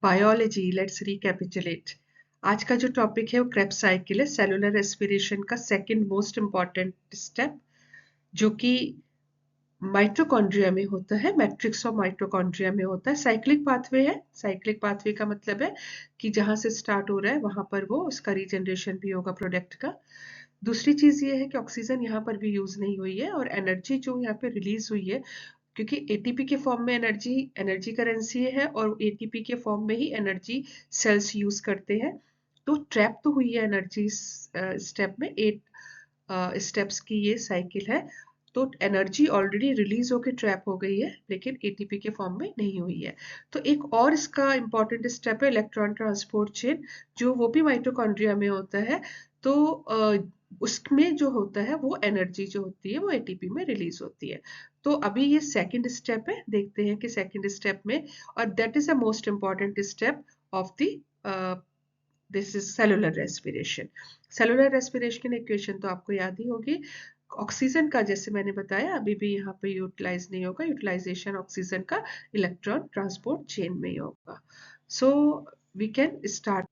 Biology, let's recapitulate. आज का जो टॉपिक है वो क्रेब्स साइकिल है, सेलुलर रेस्पिरेशन का सेकंड मोस्ट इम्पॉर्टेंट स्टेप, जो कि माइटोकॉन्ड्रिया में होता है, मैट्रिक्स ऑफ माइटोकॉन्ड्रिया में होता है। साइक्लिक पाथवे है। साइक्लिक पाथवे का मतलब है कि जहां से स्टार्ट हो रहा है वहां पर वो उसका रीजनरेशन भी होगा प्रोडक्ट का। दूसरी चीज ये है कि ऑक्सीजन यहाँ पर भी यूज नहीं हुई है, और एनर्जी जो यहाँ पे रिलीज हुई है, क्योंकि एटीपी के फॉर्म में एनर्जी एनर्जी करेंसी है, और एटीपी के फॉर्म में ही एनर्जी सेल्स यूज करते हैं। तो ट्रैप तो हुई है एनर्जी स्टेप में, 8 स्टेप्स की ये साइकिल है। तो एनर्जी ऑलरेडी रिलीज होकर ट्रैप हो गई है, लेकिन एटीपी के फॉर्म में नहीं हुई है। तो एक और इसका इंपॉर्टेंट स्टेप है इलेक्ट्रॉन ट्रांसपोर्ट चेन, जो वो भी माइटोकॉन्ड्रिया में होता है। तो उसमें जो होता है वो एनर्जी जो होती है वो एटीपी में रिलीज होती है। तो अभी ये सेकंड स्टेप है, देखते हैं कि सेकंड स्टेप में, और that is the most important step of the this is cellular respiration. Cellular respiration equation तो आपको याद ही होगी। ऑक्सीजन का, जैसे मैंने बताया, अभी भी यहाँ पे यूटिलाइज नहीं होगा, यूटिलाइजेशन ऑक्सीजन का इलेक्ट्रॉन ट्रांसपोर्ट चेन में ही होगा। So we can start.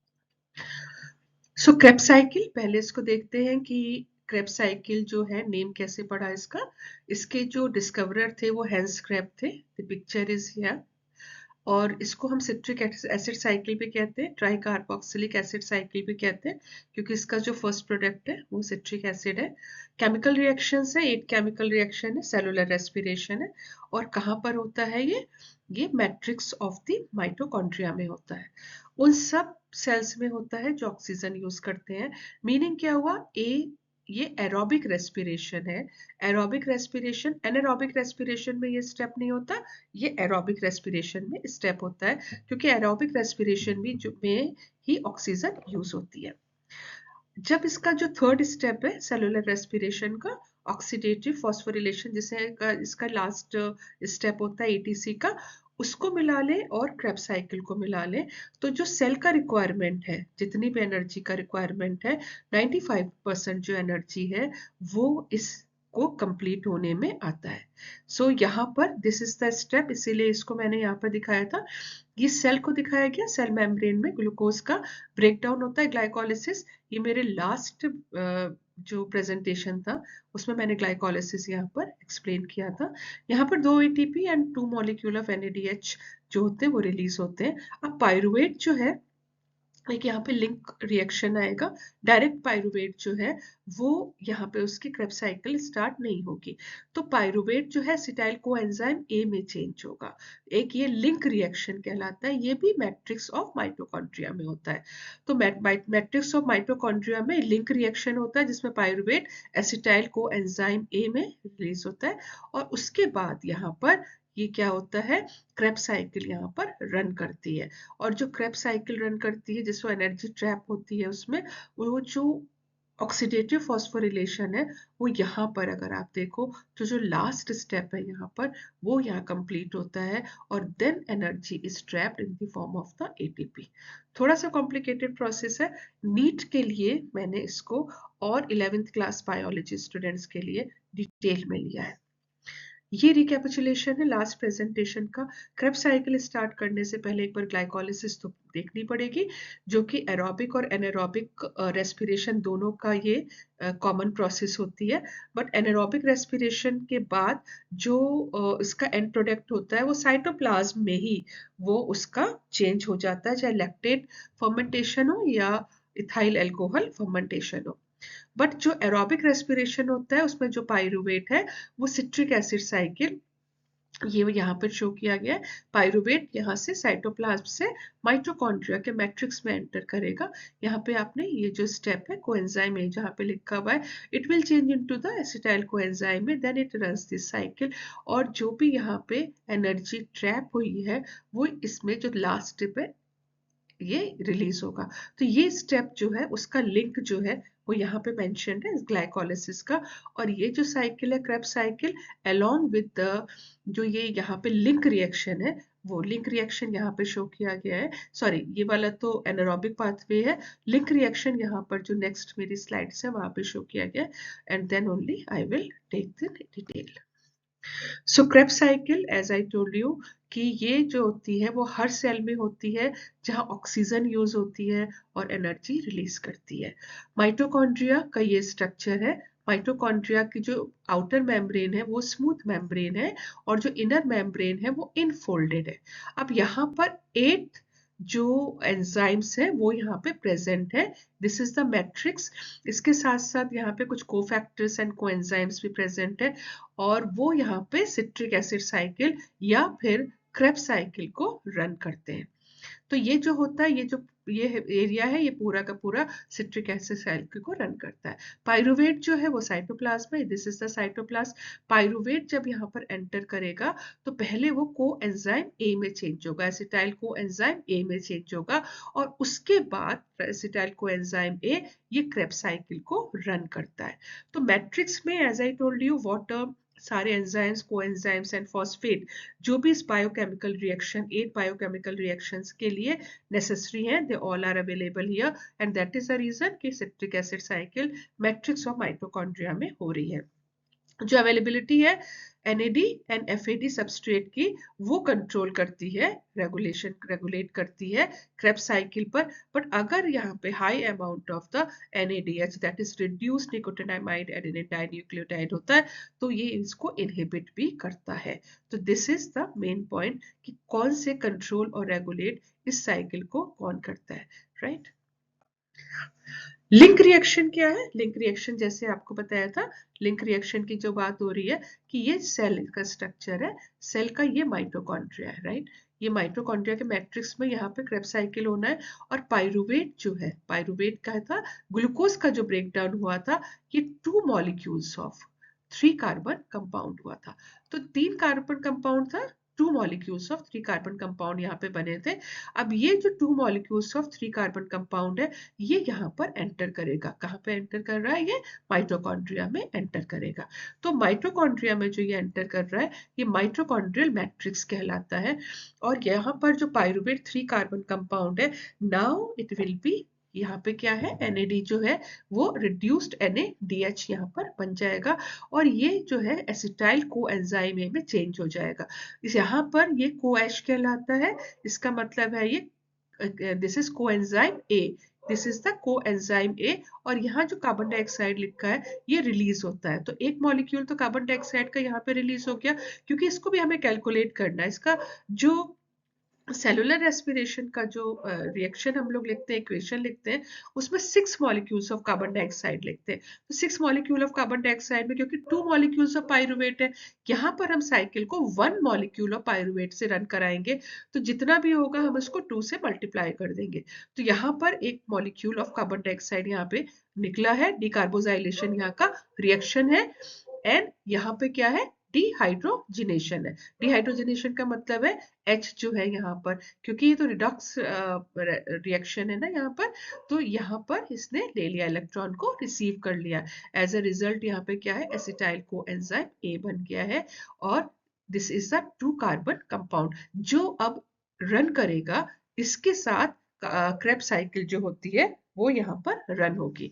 So Krebs cycle, पहले इसको देखते हैं कि क्रेब्स साइकिल जो है नेम कैसे पड़ा इसका। इसके जो डिस्कवरर थे वो हैंस क्रेब थे। The picture is here. और इसको हम सिट्रिक एसिड साइकिल भी कहते हैं, ट्राई कार्बोक्सिलिक एसिड साइकिल भी कहते हैं, क्योंकि इसका जो फर्स्ट प्रोडक्ट है वो सिट्रिक एसिड है। केमिकल रिएक्शंस है, 8 केमिकल रिएक्शन है, सेलुलर रेस्पिरेशन है। और कहाँ पर होता है ये मैट्रिक्स ऑफ द माइटोकॉन्ड्रिया में होता है। उन सब सेल्स में होता है जो ऑक्सीजन यूज करते हैं। मीनिंग क्या हुआ, ये एरोबिक रेस्पिरेशन है। एरोबिक रेस्पिरेशन, एनारोबिक रेस्पिरेशन में ये स्टेप नहीं होता, ये एरोबिक रेस्पिरेशन में स्टेप होता है, क्योंकि एरोबिक रेस्पिरेशन भी में ही ऑक्सीजन यूज होती है। जब इसका जो थर्ड स्टेप है सेलुलर रेस्पिरेशन का, ऑक्सीडेटिव फॉस्फोरिलेशन, जिसे इसका लास्ट स्टेप होता है एटीसी का, उसको मिला ले और क्रेब्स साइकिल को मिला ले, तो जो सेल का रिक्वायरमेंट है, जितनी भी एनर्जी का रिक्वायरमेंट है, 95% जो एनर्जी है वो इसको कंप्लीट होने में आता है। सो यहाँ पर दिस इज द स्टेप, इसीलिए इसको मैंने यहाँ पर दिखाया था। ये सेल को दिखाया गया, सेल मेम्ब्रेन में ग्लूकोज का ब्रेकडाउन होता है, ग्लाइकोलिसिस। ये मेरे लास्ट जो प्रेजेंटेशन था उसमें मैंने ग्लाइकोलिसिस यहाँ पर एक्सप्लेन किया था। यहाँ पर 2 ATP and 2 molecule of NADH जो होते हैं वो रिलीज होते हैं। अब पायरुवेट जो है, एक यहाँ पे लिंक रिएक्शन आएगा, डायरेक्ट पायरुवेट जो है वो यहाँ पे उसकी क्रेब्स साइकिल स्टार्ट नहीं होगी। तो पायरुवेट जो है एसिटाइल कोएंजाइम ए में चेंज होगा। एक ये लिंक रिएक्शन कहलाता है, ये भी मैट्रिक्स ऑफ माइटोकॉन्ड्रिया में होता है। तो मैट्रिक्स ऑफ माइटोकॉन्ड्रिया में लिंक रिएक्शन होता है, जिसमें पायरुवेट एसिटाइल कोएंजाइम ए में रिलीज होता है, और उसके बाद यहाँ पर ये क्या होता है, क्रेब्स साइकिल यहाँ पर रन करती है। और जो क्रेब्स साइकिल रन करती है, जिसमें एनर्जी ट्रैप होती है, उसमें वो जो ऑक्सीडेटिव फॉस्फोरिलेशन है वो यहाँ पर अगर आप देखो तो जो लास्ट स्टेप है यहाँ पर वो यहाँ कंप्लीट होता है, और then energy is trapped in the form of the ATP. थोड़ा सा कॉम्प्लिकेटेड प्रोसेस है, नीट के लिए मैंने इसको और 11th क्लास बायोलॉजी स्टूडेंट्स के लिए डिटेल में लिया है। ये रिकैपिचुलेशन है लास्ट प्रेजेंटेशन का। क्रेब्स साइकिल स्टार्ट करने से पहले एक बार ग्लाइकोलिसिस तो देखनी पड़ेगी, जो कि एरोबिक और एनारोबिक रेस्पिरेशन दोनों का ये कॉमन प्रोसेस होती है। बट एनारोबिक रेस्पिरेशन के बाद जो इसका एंड प्रोडक्ट होता है वो साइटोप्लाज्म में ही वो उसका चेंज हो जाता है, चाहे लैक्टेट फर्मेंटेशन हो या इथाइल अल्कोहल फर्मेंटेशन हो। बट जो एरोबिक रेस्पिरेशन होता है उसमें जो पायरुवेट है वो सिट्रिक एसिड साइकिल, ये यहाँ पर शो किया गया है। पायरुवेट यहाँ से साइटोप्लाज्म से माइटोकॉन्ड्रिया के मैट्रिक्स में एंटर करेगा। यहाँ पे आपने ये जो स्टेप है कोएंजाइम है, जहाँ पे लिखा हुआ है it will change into the acetyl coenzyme में, then it runs this cycle. और जो भी यहाँ पे एनर्जी ट्रैप हुई है वो इसमें जो लास्ट स्टेप है ये रिलीज होगा। तो ये स्टेप जो है उसका लिंक जो है वो यहाँ पे मेंशन्ड है ग्लाइकोलिसिस का। और ये जो साइकिल है Krebs cycle, along with the जो ये यहाँ पे लिंक रिएक्शन है, वो लिंक रिएक्शन यहाँ पे शो किया गया है। सॉरी, ये वाला तो एनारोबिक पाथवे है, लिंक रिएक्शन यहाँ पर जो नेक्स्ट मेरी स्लाइड्स है वहां पे शो किया गया है, and then only I will take the detail. So Krebs cycle as I told you कि ये जो होती है वो हर सेल में होती है जहां ऑक्सीजन यूज होती है और एनर्जी रिलीज करती है। माइटोकॉन्ड्रिया का ये स्ट्रक्चर है। माइटोकॉन्ड्रिया की जो आउटर मेम्ब्रेन है वो स्मूथ मेम्ब्रेन है और जो इनर मेम्ब्रेन है वो इनफोल्डेड है। अब यहाँ पर 8 जो एंजाइम्स है वो यहाँ पे प्रेजेंट है। This is the matrix. इसके साथ साथ यहाँ पे कुछ कोफैक्टर्स एंड कोएंजाइम्स भी प्रेजेंट है और वो यहाँ पे सिट्रिक एसिड साइकिल या फिर क्रेब्स साइकिल को रन करते हैं। तो ये जो होता है, ये एरिया है, ये पूरा का पूरा सिट्रिक एसिड साइकिल को रन करता है। पाइरुवेट जो है वो साइटोप्लाज्म है। This is the cytoplasm. Pyruvate जब यहाँ पर एंटर करेगा तो पहले वो कोएंजाइम ए में चेंज होगा, एसिटाइल कोएंजाइम ए में चेंज होगा और उसके बाद एसिटाइल कोएंजाइम ए ये क्रेब्स साइकिल को रन करता है। तो मैट्रिक्स में as I told you water, सारे एंजाइम्स, कोएंजाइम्स एंड फॉस्फेट जो भी इस बायोकेमिकल रिएक्शन, 8 बायोकेमिकल रिएक्शंस के लिए नेसेसरी हैं, they all are available here and that is the reason कि citric acid cycle matrix of mitochondria में हो रही है। जो अवेलेबिलिटी है NAD एंड FAD सबस्ट्रेट की वो कंट्रोल करती है, रेगुलेट करती है क्रेब्स साइकिल पर। बट अगर यहाँ पे high amount of the NADH that is reduced nicotinamide adenine dinucleotide होता है तो ये इसको इनहिबिट भी करता है। तो this is the main point कि कौन से कंट्रोल और रेगुलेट इस साइकिल को कौन करता है, राइट? लिंक रिएक्शन क्या है? लिंक रिएक्शन जैसे आपको बताया था, लिंक रिएक्शन की जो बात हो रही है कि ये सेल का स्ट्रक्चर है, सेल का ये माइटोकॉन्ड्रिया है, राइट? ये माइटोकॉन्ड्रिया के मैट्रिक्स में यहाँ पे क्रेब्स साइकिल होना है और पाइरुवेट जो है, पाइरुवेट का था ग्लूकोज का जो ब्रेक डाउन हुआ था, ये 2 मॉलिक्यूल्स ऑफ 3 कार्बन कंपाउंड हुआ था। तो 3 कार्बन कंपाउंड था, 2 मॉलिक्यूल्स ऑफ 3 कार्बन कंपाउंड यहाँ पे बने थे। अब ये जो 2 मॉलिक्यूल्स ऑफ 3 कार्बन कंपाउंड है ये यहाँ पर एंटर करेगा। कहाँ पे एंटर कर रहा है? ये माइटोकॉन्ड्रिया में एंटर करेगा। तो माइटोकॉन्ड्रिया में जो ये एंटर कर रहा है ये माइटोकॉन्ड्रियल मैट्रिक्स कहलाता है और यहाँ पर जो पाइरुवेट 3 कार्बन कंपाउंड है, नाउ इट विल बी, यहाँ पे क्या है, NAD जो है वो रिड्यूस्ड NADH यहाँ पर बन जाएगा और ये जो है एसिटाइल कोएंजाइम ए में चेंज हो जाएगा। इस यहाँ पर ये कोएश कहलाता है, इसका मतलब है ये this is coenzyme A, this is the coenzyme ए और यहाँ जो कार्बन डाइऑक्साइड लिखा है ये रिलीज होता है। तो एक मॉलिक्यूल तो कार्बन डाइऑक्साइड का यहाँ पे रिलीज हो गया, क्योंकि इसको भी हमें कैलकुलेट करना है। इसका जो सेलुलर रेस्पिरेशन का जो रिएक्शन हम लोग लिखते हैं, इक्वेशन लिखते हैं, उसमें 6 मॉलिक्यूल्स ऑफ कार्बन डाइऑक्साइड लिखते हैं। तो 6 मॉलिक्यूल ऑफ कार्बन डाइऑक्साइड में क्योंकि 2 मॉलिक्यूल्स ऑफ पाइरुवेट है, यहाँ पर हम साइकिल को 1 मॉलिक्यूल ऑफ पाइरुवेट से रन कराएंगे तो जितना भी होगा हम इसको 2 से मल्टीप्लाई कर देंगे। तो यहाँ पर एक मॉलिक्यूल ऑफ कार्बन डाइऑक्साइड यहाँ पे निकला है, डिकार्बोजाइलेशन यहाँ का रिएक्शन है एंड यहाँ पे क्या है, डिहाइड्रोजिनेशन है। डिहाइड्रोजिनेशन का मतलब है H जो है यहाँ पर, क्योंकि ये तो रिडॉक्स रिएक्शन है ना यहाँ पर, तो यहाँ पर इसने ले लिया, इलेक्ट्रॉन को रिसीव कर लिया। एज अ रिजल्ट यहाँ पे क्या है, एसिटाइल कोएंजाइम A बन गया है और this is the 2 carbon compound जो अब रन करेगा। इसके साथ क्रेब्स साइकिल जो होती है वो यहाँ पर रन होगी।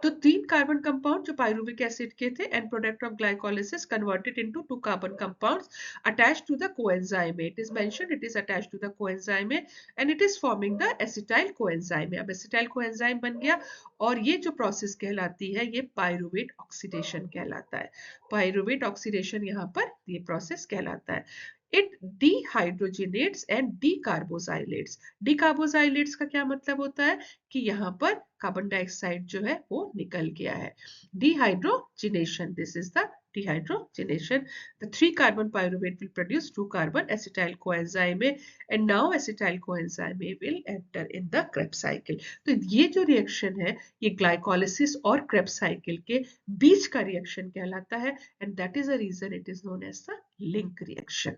तो 3 कार्बन कंपाउंड जो पाइरुविक एसिड के थे, and product of glycolysis converted into 2 carbon compounds attached to the coenzyme A. It is mentioned it is attached to the coenzyme A and it is forming the acetyl coenzyme. अब acetyl coenzyme बन गया और ये जो process कहलाती है ये pyruvate oxidation कहलाता है। पाइरुवेट ऑक्सीडेशन यहाँ पर ये प्रोसेस कहलाता है। It dehydrogenates and decarboxylates. Decarboxylates का क्या मतलब होता है कि यहाँ पर कार्बन डाइऑक्साइड जो है वो निकल गया है। Dehydrogenation, this is the dehydrogenation. The 3 carbon pyruvate will produce 2 carbon acetyl coenzyme A and now acetyl coenzyme A will enter in the Krebs cycle. तो ये जो रिएक्शन है ये ग्लाइकोलिसिस और Krebs cycle के बीच का रिएक्शन कहलाता है and that is the reason it is known as the link reaction.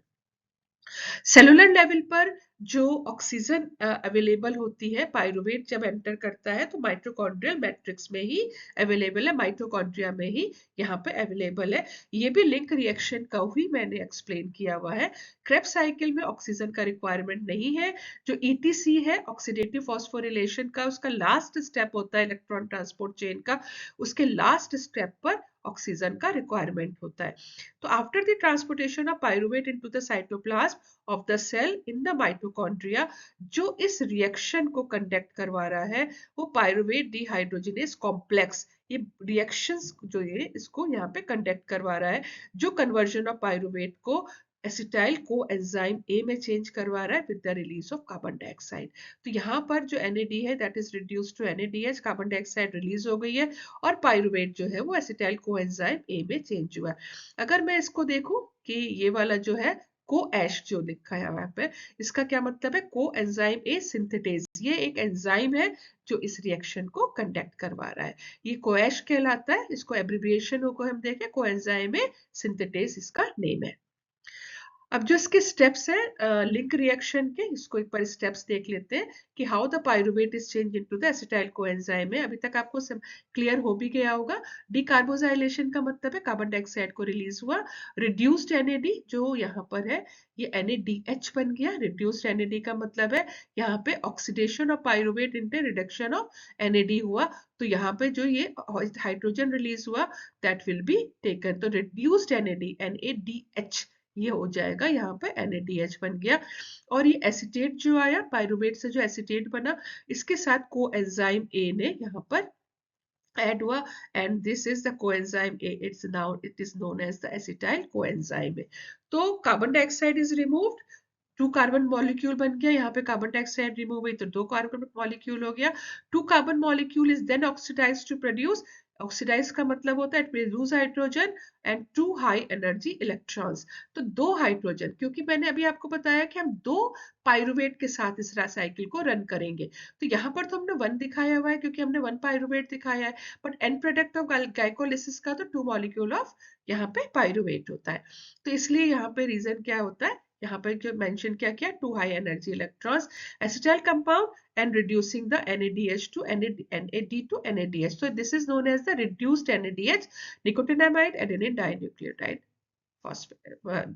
Cellular level पर जो ऑक्सीजन अवेलेबल होती है, पायरुवेट जब एंटर करता है तो माइटोकॉन्ड्रियल मैट्रिक्स में ही अवेलेबल है, माइटोकॉन्ड्रिया में ही यहाँ पे अवेलेबल है। ये भी लिंक रिएक्शन का ही मैंने एक्सप्लेन किया हुआ है। क्रेब्स साइकिल में ऑक्सीजन का रिक्वायरमेंट नहीं है। जो ईटीसी है ऑक्सीडेटिव फॉस्फोरिलेशन का, उसका लास्ट स्टेप होता है इलेक्ट्रॉन ट्रांसपोर्ट चेन का, उसके लास्ट स्टेप पर ऑक्सीजन का रिक्वायरमेंट होता है। तो after the transportation of pyruvate into the cytoplasm of the cell in the mitochondria, जो इस रिएक्शन को कंडक्ट करवा रहा है वो पायरुवेट डिहाइड्रोजिनेज कॉम्प्लेक्स, ये रिएक्शंस जो ये इसको यहाँ पे कंडक्ट करवा रहा है, जो कन्वर्जन ऑफ पायरुवेट को एसिटाइल कोएंजाइम ए में चेंज करवा रहा है with the release of carbon dioxide. तो यहाँ पर जो NAD है that is reduced to NADH, carbon dioxide release हो गई है और पायरुवेट जो है वो एसिटाइल कोएंजाइम ए में चेंज हुआ है। अगर मैं इसको देखूं कि ये वाला जो है कोएश जो लिखा है यहाँ पे, इसका क्या मतलब है? कोएंजाइम ए सिंथेटेज, ये एक एंजाइम है जो इस रिएक्शन को कंडक्ट करवा रहा है, ये कोएश कहलाता है। इसको एब्रिविएशन को हम देखें, कोएंजाइम ए सिंथेटेज इसका नेम है। अब जो इसके स्टेप्स है लिंक रिएक्शन के, इसको एक बार स्टेप्स देख लेते हैं कि how the pyruvate is change into the acetyl coenzyme में। अभी तक आपको क्लियर हो भी गया होगा। डिकार्बोजाइलेशन का मतलब है कार्बन डाइऑक्साइड को रिलीज हुआ, रिड्यूस्ड NAD जो यहाँ पर है ये NADH बन गया। रिड्यूस्ड NAD का मतलब है यहाँ पे oxidation of pyruvate into reduction of NAD हुआ, तो यहाँ पे जो ये हाइड्रोजन रिलीज हुआ दैट विल बी टेकन, तो रिड्यूस्ड NADH ये हो जाएगा, यहाँ पे NADH बन गया। और ये एसिटेट जो आया, पायरुवेट से जो एसिटेट बना, इसके साथ कोएंजाइम A ने यहाँ पर ऐड हुआ and this is the coenzyme A, it is known as the acetyl coenzyme A। तो carbon dioxide is removed, 2 carbon molecule बन गया, यहाँ पे कार्बन डाइऑक्साइड रिमूव हुई तो 2 कार्बन मॉलिक्यूल हो गया। 2 carbon molecule is then oxidised to produce, oxidise का मतलब होता है it will lose hydrogen and 2 high energy electrons. तो 2 हाइड्रोजन, क्योंकि मैंने अभी आपको बताया कि हम 2 पायरुवेट के साथ इस साइकिल को रन करेंगे, तो यहाँ पर तो हमने 1 दिखाया हुआ है क्योंकि हमने 1 पायरुवेट दिखाया है, but and product of glycolysis का तो 2 मॉलिक्यूल ऑफ यहाँ पे पायरुवेट होता है। तो इसलिए यहाँ पे रीजन क्या होता है, यहाँ पर जो मेंशन क्या किया, 2 high energy electrons, acetyl compound and reducing the NADH to NAD to NADH. So this is known as the reduced NADH, nicotinamide adenine dinucleotide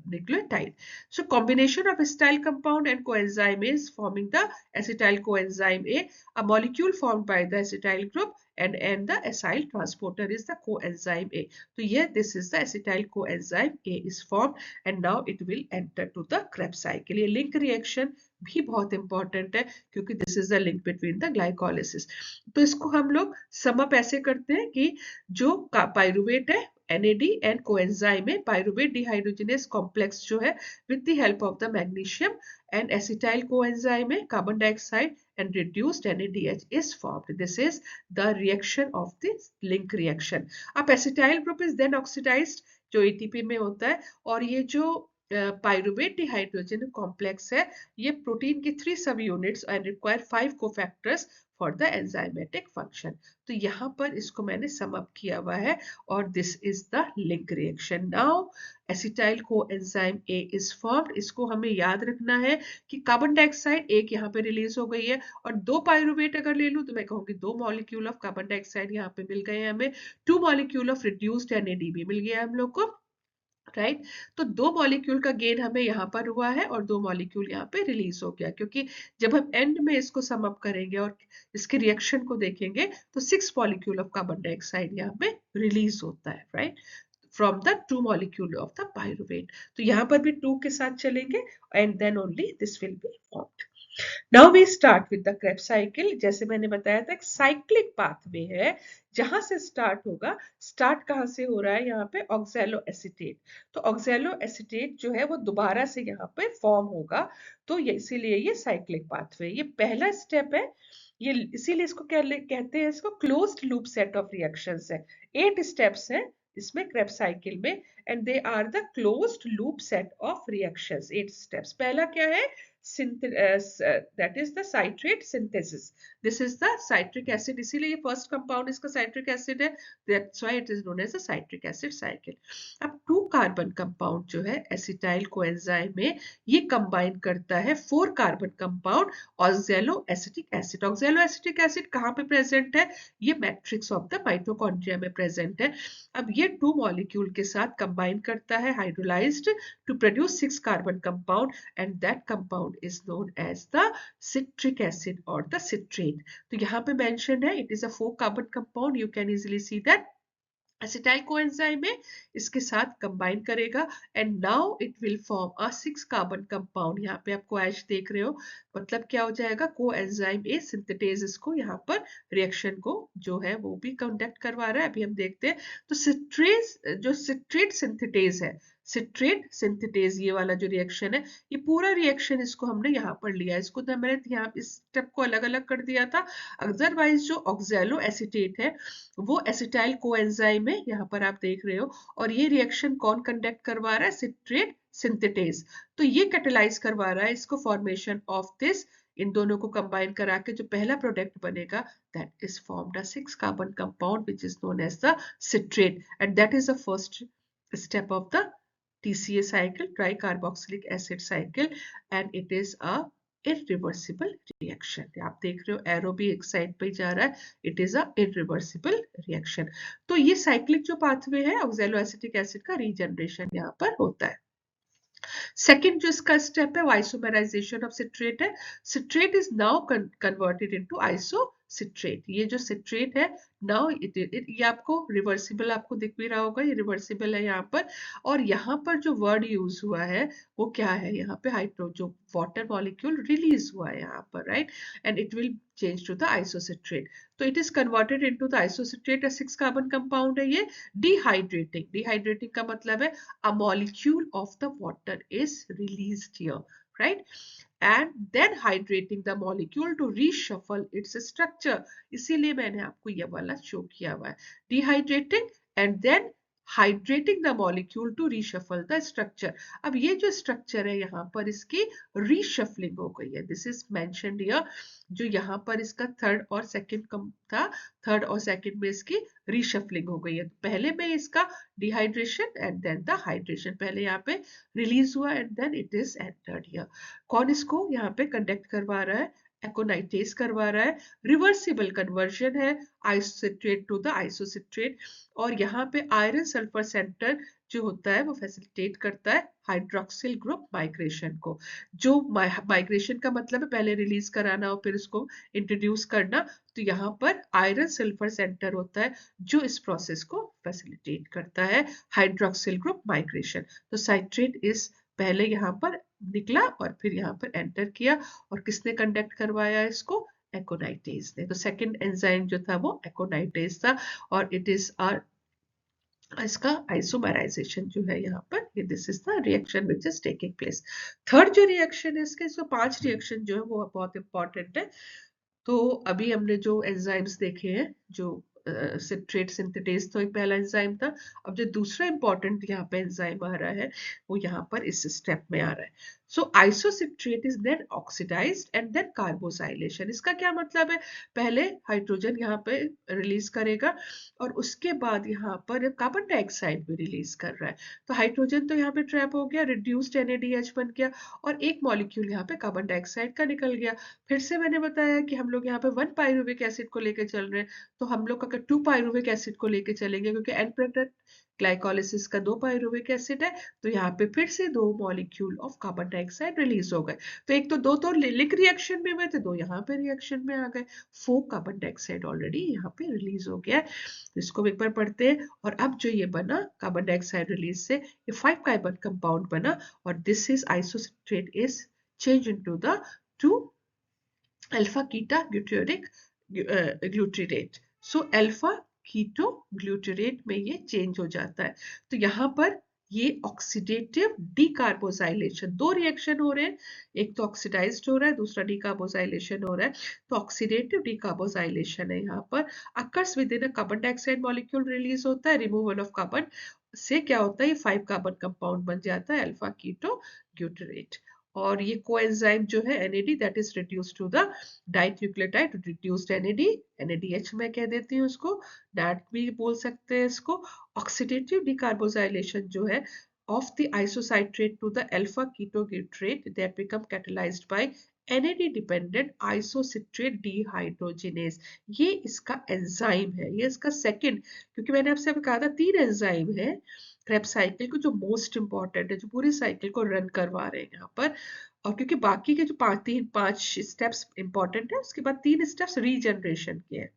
nucleotide. So combination of acetyl compound and coenzyme A is forming the acetyl coenzyme A, a molecule formed by the acetyl group and the acyl transporter is the coenzyme A. So here this is the acetyl coenzyme A is formed and now it will enter to the Krebs cycle. ये link reaction भी बहुत important है क्योंकि this is the link between the glycolysis. तो इसको हम लोग sum up ऐसे करते हैं कि जो पायरुवेट है NAD एंड कोएंजाइम में पायरुवेट डिहाइड्रोजिनेज कॉम्प्लेक्स जो है with the help of the magnesium and acetyl coenzyme में carbon dioxide and reduced NADH is formed. This is the reaction of this link reaction. अब acetyl group is then oxidized जो ATP में होता है, और ये जो पायरुवेट डिहाइड्रोजन कॉम्प्लेक्स है ये प्रोटीन की 3 सब units and require 5 cofactors for the enzymatic function. तो यहाँ पर इसको मैंने सम अप किया हुआ है और this is the link reaction. Now acetyl coenzyme A is formed. इसको हमें याद रखना है कि कार्बन डाइऑक्साइड एक यहाँ पे रिलीज हो गई है और 2 पायरुवेट अगर ले लूं तो मैं कहूंगी 2 मॉलिक्यूल ऑफ कार्बन डाइऑक्साइड यहाँ पे मिल गए हैं हमें, 2 मॉलिक्यूल ऑफ रिड्यूस्ड NAD भी मिल गया हम लोग को, राइट। तो 2 मॉलिक्यूल का गेन हमें यहाँ पर हुआ है और 2 मॉलिक्यूल यहाँ पे रिलीज हो गया, क्योंकि जब हम एंड में इसको सम अप करेंगे और इसके रिएक्शन को देखेंगे तो 6 मॉलिक्यूल ऑफ कार्बन डाइऑक्साइड यहाँ पे रिलीज होता है, right, from the 2 molecule of the pyruvate. तो यहाँ पर भी 2 के साथ चलेंगे and then only this will be formed. Now we start with the Krebs cycle. जैसे मैंने बताया था एक साइक्लिक पाथवे है, जहां से स्टार्ट होगा, स्टार्ट कहां से हो रहा है, यहाँ पे ऑक्सैलो एसिटेट। तो ऑक्सैलो एसिटेट जो है वो दोबारा से यहाँ पे फॉर्म होगा, तो ये इसीलिए ये साइक्लिक पाथवे, ये पहला स्टेप है। ये इसीलिए इसको कहते हैं, इसको closed loop set of reactions है। 8 स्टेप्स हैं इसमें क्रेब्स साइकिल में and they are the closed loop set of reactions. 8 steps. पहला क्या है, that is the citrate synthesis. This is the citric acid, इसीलिए फर्स्ट कंपाउंड इसका citric acid है, that's why it is known as a citric acid cycle. अब 2 carbon compound जो है acetyl coenzyme में ये कंबाइन करता है 4 carbon compound oxalo acetic acid. Oxalo acetic acid कहाँ पे प्रेजेंट है? ये मैट्रिक्स ऑफ द माइटोकॉन्ड्रिया में प्रेजेंट है. अब ये 2 मॉलिक्यूल के साथ कंबाइन करता है hydrolysed to produce 6 carbon compound, and that compound is known as the citric acid or the citrate. तो यहाँ पे mentioned है it is a 4 carbon compound. You can easily see that acetyl coenzyme में इसके साथ combine करेगा and now it will form a 6 carbon compound. यहाँ पे आप कोएच देख रहे हो, मतलब क्या हो जाएगा? कोएंजाइम ए सिंथेटेज इसको यहाँ पर रिएक्शन को जो है वो भी कंडक्ट करवा रहा है. अभी हम देखते हैं. तो सिट्रेज जो सिट्रेट सिंथेटेज है, सिट्रेट सिंथेटेज ये वाला जो रिएक्शन है, ये पूरा रिएक्शन इसको हमने यहाँ पर लिया. इसको तो मैंने यहाँ इस स्टेप को अलग अलग कर दिया था. अदरवाइज जो ऑक्सैलो एसिटेट है वो एसिटाइल कोएंजाइम में यहाँ पर आप देख रहे हो, और ये रिएक्शन कौन कंडक्ट करवा रहा है? Citrate synthetase. तो ये कैटेलाइज करवा रहा है इसको फॉर्मेशन ऑफ दिस. इन दोनों को कंबाइन करा के जो पहला प्रोडक्ट बनेगा that is formed a 6 carbon compound which is known as the citrate, and that is the first step of the TCA cycle, tricarboxylic acid cycle, and it is a irreversible reaction. आप देख रहे हो arrow भी एक side पे जा रहा है. It is a irreversible reaction. तो ये साइक्लिक जो पाथवे है ऑक्सैलो एसिटिक एसिड का रीजनरेशन यहाँ पर होता है. सेकेंड जो इसका स्टेप है वो आइसोमेराइजेशन ऑफ सिट्रेट है. Citrate is now converted into isocitrate. ये जो सिट्रेट है नाउ ये आपको रिवर्सिबल आपको दिख भी रहा होगा, ये रिवर्सिबल है यहाँ पर. और यहाँ पर जो वर्ड यूज हुआ है वो क्या है? यहाँ पे हाइड्रो जो वाटर मॉलिक्यूल रिलीज हुआ है यहाँ पर, right, and it will change to the isocitrate. तो it is converted into the isocitrate. 6 carbon compound है ये. डिहाइड्रेटिंग, डिहाइड्रेटिंग का मतलब है a molecule of the water is released here, right, and then hydrating the molecule to reshuffle its structure. इसीलिए मैंने आपको ये वाला शो किया हुआ है. Dehydrating and then hydrating the molecule to reshuffle the structure. अब ये जो स्ट्रक्चर है यहाँ पर इसकी reshuffling हो गई है. This is mentioned here. जो यहाँ पर इसका थर्ड और सेकंड कम था, थर्ड और सेकंड में इसकी रीशफलिंग हो गई है. पहले में इसका dehydration and then the hydration. पहले यहाँ पे रिलीज हुआ and then it is entered here. कौन इसको यहाँ पे कंडक्ट करवा रहा है? एकोनाइटेज करवा रहा है. रिवर्सिबल कन्वर्जन है आइसोसिट्रेट टू द आइसोसिट्रेट. और यहाँ पे आयरन सल्फर सेंटर जो होता है वो फैसिलिटेट करता है हाइड्रोक्सिल ग्रुप माइग्रेशन को. जो माइग्रेशन का मतलब है पहले रिलीज कराना और फिर उसको इंट्रोड्यूस करना. तो यहाँ पर आयरन सल्फर सेंटर होता है जो इस प्रोसेस को फैसिलिटेट करता है हाइड्रोक्सिल ग्रुप माइग्रेशन. तो साइट्रेट इस पहले यहाँ पर निकला और फिर यहाँ पर एंटर किया, और किसने कंडक्ट करवाया इसको? एकोनाइटेज ने. तो सेकंड एंजाइम जो था वो एकोनाइटेज था, और इट इज इसका आइसोमेराइजेशन जो है यहाँ पर, ये this is the reaction which is taking place. Third जो रिएक्शन है इसके, जो 5 रिएक्शन जो है वो बहुत इंपॉर्टेंट है. तो अभी हमने जो एंजाइम्स देखे हैं, जो सिट्रेट सिंथेटेज तो एक पहला एंजाइम था. अब जो दूसरा इंपॉर्टेंट यहाँ पे एंजाइम आ रहा है वो यहाँ पर इस स्टेप में आ रहा है. So isocitrate is then oxidised and then carboxylation. इसका क्या मतलब है? पहले हाइड्रोजन यहाँ पे रिलीज करेगा और उसके बाद यहाँ पर कार्बन डाइऑक्साइड भी रिलीज कर रहा है. तो हाइड्रोजन तो यहाँ पे ट्रैप हो गया, रिड्यूस्ड NADH बन गया, और एक मॉलिक्यूल यहाँ पे कार्बन डाइऑक्साइड का निकल गया. फिर से मैंने बताया कि हम लोग यहाँ पे 1 पाइरुविक एसिड को लेकर चल रहे हैं, तो हम लोग अगर 2 पाइरुविक एसिड को लेकर चलेंगे क्योंकि एंड प्रोडक्ट ग्लाइकोलिसिस का 2 पाइरुविक एसिड है, तो यहाँ पे फिर से 2 molecule of carbon dioxide release हो गए. तो एक तो 2 तो लिलिक रिएक्शन में हुए थे, 2 यहाँ पे रिएक्शन में आ गए. 4 कार्बन डाइऑक्साइड ऑलरेडी यहाँ पे रिलीज हो गया है. तो इसको एक बार पढ़ते हैं. और अब जो ये बना कार्बन डाइऑक्साइड रिलीज से ये 5 कार्बन कंपाउंड बना, और this is isocitrate is change into the 2 alpha keto glutaric glutarate. So alpha keto glutarate में ये चेंज हो जाता है. तो यहाँ पर ये ऑक्सीडेटिव डीकार्बोजाइलेशन, 2 रिएक्शन हो रहे हैं, एक तो ऑक्सीडाइज्ड हो रहा है, दूसरा डीकार्बोजाइलेशन हो रहा है. तो ऑक्सीडेटिव डीकार्बोजाइलेशन है यहाँ पर. Occurs with in a carbon dioxide molecule release होता है, रिमूवल ऑफ कार्बन से क्या होता है? ये 5 कार्बन कंपाउंड बन जाता है अल्फा कीटो ग्लूटरेट. और ये कोएंजाइम जो है NAD that is reduce to the dinucleotide reduced NAD, NADH मैं कह देती हूँ उसको, डैट भी बोल सकते हैं इसको। ऑक्सीडेटिव डिकार्बोजाइलेशन जो है of the isocitrate to the alpha ketoglutarate that become catalyzed by NAD dependent isocitrate dehydrogenase। ये इसका एंजाइम है, ये इसका सेकंड, क्योंकि मैंने आपसे अभी कहा था 3 एंजाइम है क्रेब्स साइकिल को जो मोस्ट इंपॉर्टेंट है, जो पूरी साइकिल को रन करवा रहे हैं यहाँ पर। और क्योंकि बाकी के जो पांच स्टेप्स इंपॉर्टेंट है, उसके बाद 3 स्टेप्स रीजनरेशन के हैं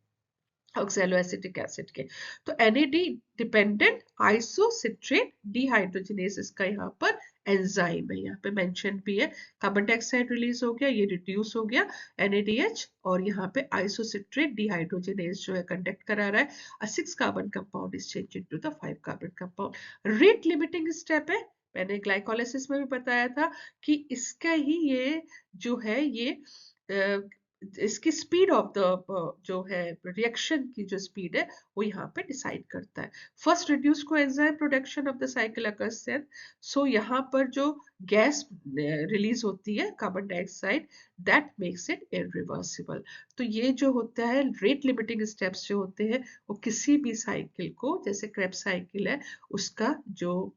ऑक्सैलोएसिटिक एसिड के। तो NAD डिपेंडेंट आइसोसिट्रेट डिहाइड्रोजिनेस इसका यहाँ पर एंजाइम है, यहाँ पे मेंशन भी है। कार्बन डाइऑक्साइड रिलीज हो गया, ये रिड्यूस हो गया NADH, और यहाँ पे आइसोसिट्रेट डिहाइड्रोजिनेस जो है कंडक्ट करा रहा है a 6 carbon compound is change into the 5 carbon compound. Rate limiting step है, मैंने ग्लाइकोलाइसिस में भी बताया था कि इसका ही ये जो है ये इसकी स्पीड ऑफ द जो है रिएक्शन की जो स्पीड है वो यहाँ पे डिसाइड करता है। First reduce coenzyme production of the cycle occurs then, so यहाँ पर जो गैस रिलीज होती है carbon dioxide that makes it irreversible. तो ये जो होता है रेट लिमिटिंग स्टेप्स जो होते हैं वो किसी भी साइकिल को, जैसे क्रेब्स साइकिल है उसका जो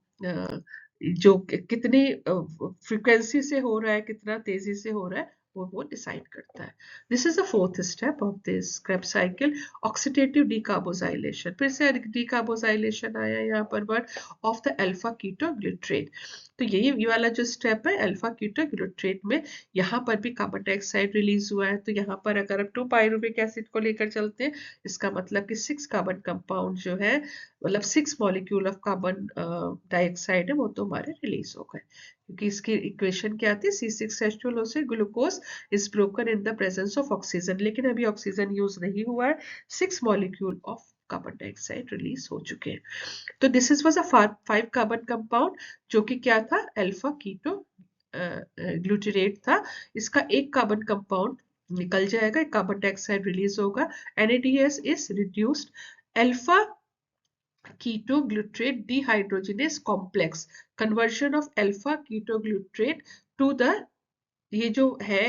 कितनी फ्रीक्वेंसी से हो रहा है, कितना तेजी से हो रहा है, वो डिसाइड करता है। This is the fourth step of this Krebs cycle, oxidative decarboxylation. फिर से डिकार्बोजाइलेशन आया यहाँ पर word of the alpha ketoglycerate. तो ये वाला जो स्टेप है अल्फा कीटोग्लिसरेट में, यहाँ पर भी कार्बन डाइऑक्साइड रिलीज हुआ है। तो यहाँ पर अगर आप 2 पाइरुविक एसिड को लेकर चलते हैं, इसका मतलब कि 6 कार्बन कंपाउंड जो है, मतलब 6 मॉलिक्यूल ऑफ कार्बन डाइऑक्साइड है, वो तो हमारे रिलीज हो गए। क्योंकि इसकी इक्वेशन क्या आती है, C6H12O से glucose is broken in the presence of oxygen, लेकिन अभी ऑक्सीजन यूज नहीं हुआ है, 6 molecule of carbon dioxide release हो चुके हैं। तो this is was a 5 carbon compound जो कि क्या था, अल्फा कीटो ग्लूटरेट था। इसका एक कार्बन कंपाउंड निकल जाएगा, एक कार्बन डाइऑक्साइड रिलीज होगा, NADH is reduced alpha ketoglutarate dehydrogenase complex, conversion of alpha ketoglutarate to the, ये जो है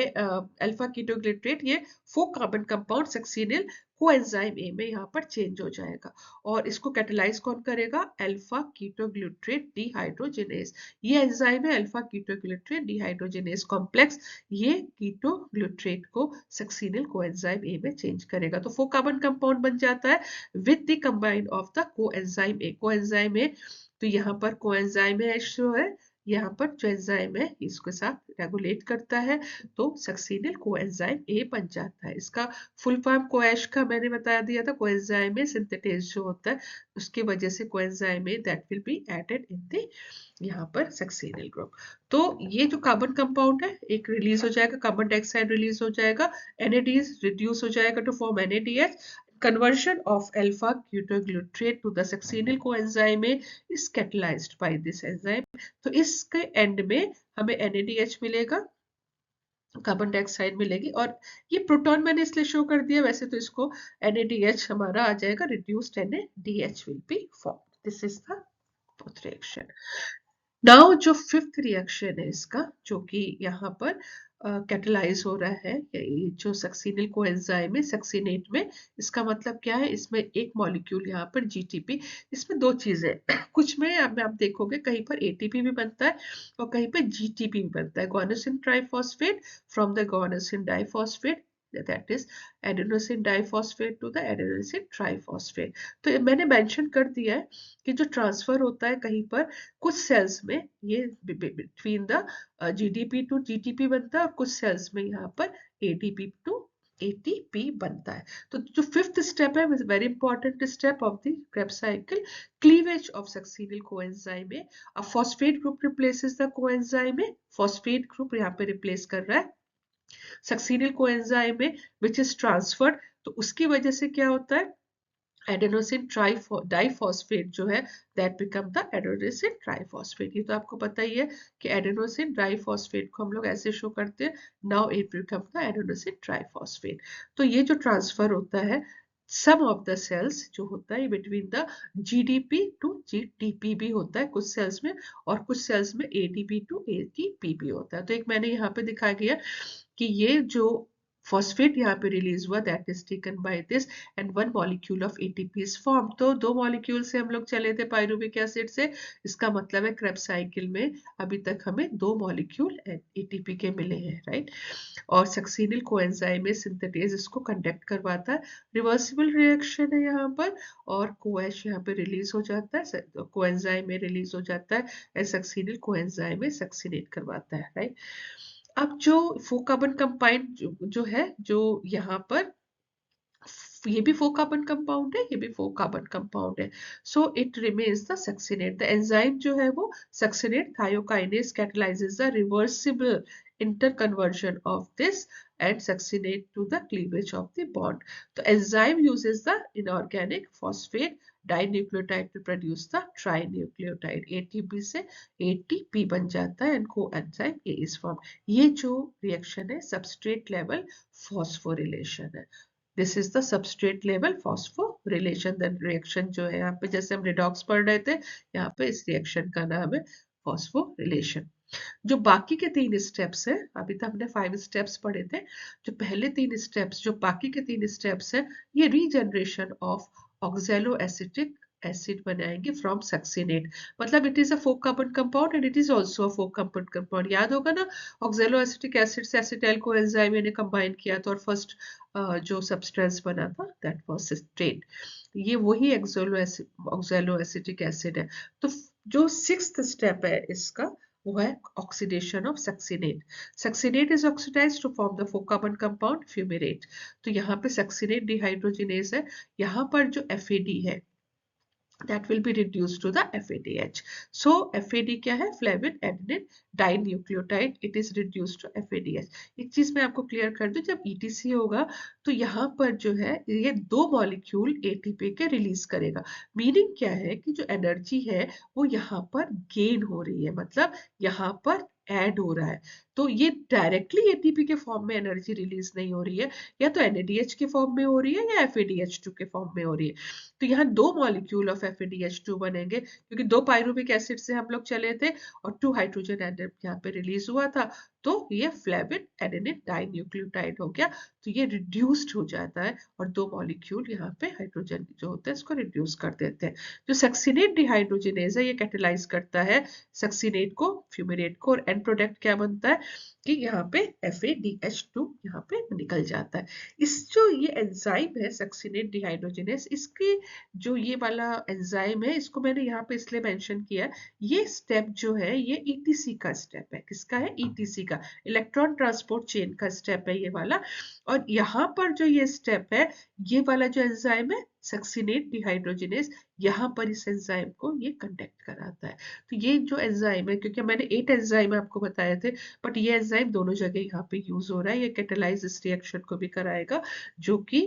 अल्फा कीटोग्लिसरेट, ये 4 कार्बन कंपाउंड सक्सीनिल कोएंजाइम ए में यहाँ पर चेंज हो जाएगा, और इसको कैटेलाइज कौन करेगा, अल्फा कीटोग्लिसरेट डिहाइड्रोजिनेज। ये एंजाइम है अल्फा कीटोग्लिसरेट डिहाइड्रोजिनेज कॉम्प्लेक्स, ये कीटोग्लिसरेट को सक्सीनिल कोएंजाइम ए में चेंज करेगा। तो 4 कार्बन कंपाउंड बन जाता है with the combined of the coenzyme A. Coenzyme A, तो यहाँ पर कोएंजाइम ए जो है, यहाँ पर जो एंजाइम है इसके साथ रेगुलेट करता है, तो सक्सीनिल कोएंजाइम ए बन जाता है। इसका फुल फॉर्म कोएश का मैंने बता दिया था, कोएंजाइम ए सिंथेटेज जो होता है उसकी वजह से coenzyme A that will be added in the यहाँ पर सक्सीनिल ग्रुप। तो ये जो कार्बन कंपाउंड है एक रिलीज हो जाएगा, कार्बन डाइऑक्साइड रिलीज हो जाएगा, NADH रिड्यूस हो जाएगा to form NADH, conversion of alpha ketoglutarate to the succinyl coenzyme is catalyzed by this enzyme। तो इसके एंड में हमें NADH मिलेगा, कार्बन डाइऑक्साइड मिलेगी, और ये प्रोटॉन मैंने इसलिए शो कर दिया, वैसे तो इसको NADH हमारा आ जाएगा, reduced NADH will be formed। This is the fourth reaction. Now जो फिफ्थ रिएक्शन है इसका, जो कि यहाँ पर कैटलाइज हो रहा है, ये जो सक्सीनिल कोएंजाइम है सक्सीनेट में, इसका मतलब क्या है, इसमें एक मॉलिक्यूल यहाँ पर GTP, इसमें 2 चीजें कुछ में आप देखोगे कहीं पर ATP भी बनता है और कहीं पर GTP भी बनता है, guanosine triphosphate from the guanosine diphosphate, that is adenosine diphosphate to the adenosine triphosphate। तो मैंने मेंशन कर दिया है कि जो ट्रांसफर होता है कहीं पर कुछ सेल्स में, ये between the GDP to GTP बनता है, और कुछ सेल्स में यहाँ पर ADP टू ATP बनता है। तो जो फिफ्थ स्टेप है, very important step of the Krebs cycle, cleavage of succinyl coenzyme A. अब phosphate group replaces the coenzyme A, phosphate group यहाँ पे रिप्लेस कर रहा है सक्सीनिल कोएंजाइम में विच इज ट्रांसफर्ड। तो उसकी वजह से क्या होता है, एडेनोसिन डाइफॉस्फेट जो है that become the adenosine triphosphate. ये तो आपको पता ही है कि एडेनोसिन डाइफॉस्फेट को हम लोग ऐसे शो करते हैं, now it become the adenosine triphosphate. तो ये जो ट्रांसफर होता है सम ऑफ द सेल्स जो होता है between the GDP to GTP भी होता है कुछ सेल्स में, और कुछ सेल्स में एडीपी टू एटीपी भी होता है। तो एक मैंने यहाँ पे दिखाया गया कि ये जो फॉस्फेट यहाँ पे रिलीज हुआ that is taken by this and one molecule of ATP is form. तो दो मॉलिक्यूल से हम लोग चले थे पायरुविक एसिड से, इसका मतलब है क्रेब्स साइकिल में अभी तक हमें दो मॉलिक्यूल एटीपी के मिले हैं, राइट। और सक्सीनिल कोएंजाइम में सिंथेटेज इसको कंडक्ट करवाता है, रिवर्सिबल रिएक्शन है यहाँ पर, और कोएश यहाँ पे रिलीज हो जाता है, कोएंजाइम में रिलीज हो जाता है एंड सक्सीनिल कोएंजाइम में सक्सीनेट करवाता है, राइट। अब जो 4 कार्बन कंपाउंड जो है, जो यहाँ पर ये भी 4 कार्बन कंपाउंड है, ये भी 4 कार्बन कंपाउंड है, so it remains the succinate. The enzyme जो है वो succinate thiokinase कैटलाइजेस the reversible interconversion of this and succinate to the cleavage of the bond. So enzyme uses the inorganic phosphate dinucleotide to produce the trinucleotide. ATP से ATP बन जाता है and coenzyme A is formed. ये जो reaction है substrate level phosphorylation है. This is the substrate level phosphorylation. Then reaction जो है यहाँ पे जैसे हम redox पढ़ रहे थे, यहाँ पे इस reaction का नाम है phosphorylation. जो बाकी के 3 स्टेप्स है, अभी तक हमने 5 स्टेप्स पढ़े थे, जो पहले 3 स्टेप्स, जो बाकी के 3 स्टेप्स है, ये regeneration of oxalo acetic acid बनाएंगे फ्रॉम सक्सीनेट। मतलब it is a 4 carbon compound and it is also a 4 carbon compound. याद होगा ना, ऑक्सैलो एसिटिक एसिड से एसिटाइल कोएंजाइम ने कंबाइन किया था और फर्स्ट जो सब्सटेंस बना था दैट वाज सिस्टेट। ये वही ऑक्सैलो एसिटिक एसिड है। तो जो 6th स्टेप है इसका, वो है oxidation of succinate. Succinate is oxidised to form the 4 carbon compound fumarate. तो यहाँ पे सक्सीनेट डिहाइड्रोजिनेज है, यहाँ पर जो FAD है that will be reduced to the FADH. So FAD क्या है? Flavin adenine dinucleotide. It is reduced to FADH. एक चीज मैं आपको क्लियर कर दूं, जब ETC होगा तो यहाँ पर जो है ये 2 मॉलिक्यूल ATP के रिलीज करेगा। मीनिंग क्या है कि जो एनर्जी है वो यहाँ पर गेन हो रही है, मतलब यहाँ पर ऐड हो रहा है। तो ये डायरेक्टली एटीपी के फॉर्म में एनर्जी रिलीज नहीं हो रही है, या तो NADH के फॉर्म में हो रही है या FADH2 के फॉर्म में हो रही है। तो यहाँ 2 मॉलिक्यूल ऑफ FADH2 बनेंगे, क्योंकि 2 पायरुविक एसिड से हम लोग चले थे और 2 हाइड्रोजन एटम यहाँ पे रिलीज हुआ था, तो ये फ्लेविन एडेनिन डाइन्यूक्लियोटाइड हो गया। तो ये रिड्यूस्ड हो जाता है और 2 मॉलिक्यूल यहाँ पे हाइड्रोजन जो होता है इसको रिड्यूस कर देते हैं। जो सक्सीनेट डिहाइड्रोजिनेज है ये कैटेलाइज करता है सक्सीनेट को, फ्यूमेरेट को, और एंड प्रोडक्ट क्या बनता है कि यहाँ पे FADH2 यहाँ पे निकल जाता है। इस जो ये एंजाइम है सक्सीनेट डिहाइड्रोजिनेज, इसके जो ये वाला एंजाइम है इसको मैंने यहाँ पे इसलिए मेंशन किया, ये स्टेप जो है ये ETC का स्टेप है। किसका है? ETC का, इलेक्ट्रॉन ट्रांसपोर्ट चेन का स्टेप है ये वाला। और यहाँ पर जो ये स्टेप है, ये वाला जो एंजाइम है सक्सीनेट डिहाइड्रोजिनेज, यहाँ पर इस एंजाइम को ये कंडक्ट कराता है। तो ये जो एंजाइम है, क्योंकि मैंने 8 एंजाइम आपको बताए थे, बट ये एंजाइम दोनों जगह यहाँ पे यूज हो रहा है। ये कैटेलाइज इस रिएक्शन को भी कराएगा, जो कि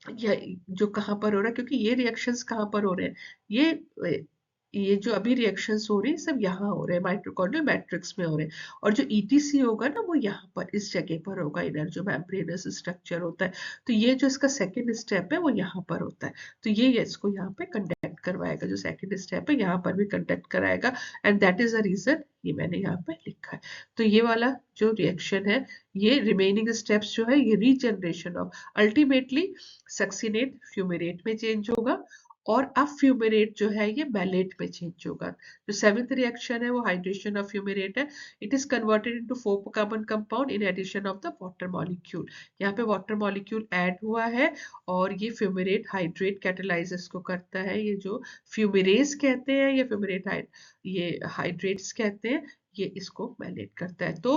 जो कहाँ पर हो रहा है, क्योंकि ये रिएक्शंस कहाँ पर हो रहे हैं, ये जो अभी रिएक्शंस हो रही है सब यहाँ हो रहे हैं, माइटोकॉन्ड्रियल मैट्रिक्स में हो रहे हैं। और जो ETC होगा ना वो यहाँ पर इस जगह पर होगा, इधर जो मेम्ब्रेनस स्ट्रक्चर होता है। तो ये जो इसका सेकेंड स्टेप है वो यहाँ पर होता है, तो ये इसको यहाँ पे कंडक्ट करवाएगा। जो सेकेंड स्टेप है यहाँ पर भी कंडक्ट कराएगा, and that is the reason ये मैंने यहाँ पे लिखा है। तो ये वाला जो रिएक्शन है, ये रिमेनिंग स्टेप्स जो है ये regeneration of, ultimately succinate fumarate में चेंज होगा, और अब फ्यूमेरेट जो है ये मैलेट में चेंज होगा। जो 7th रिएक्शन है वो हाइड्रेशन ऑफ फ्यूमेरेट है। It is converted into 4 carbon compound in addition of the water molecule. यहाँ पे वाटर मॉलिक्यूल ऐड हुआ है और ये फ्यूमेरेट हाइड्रेट कैटेलाइसिस को करता है। ये जो फ्यूमेरेज कहते हैं या फ्यूमेरेट ये हाइड्रेट्स कहते हैं, ये इसको मैलेट करता है। तो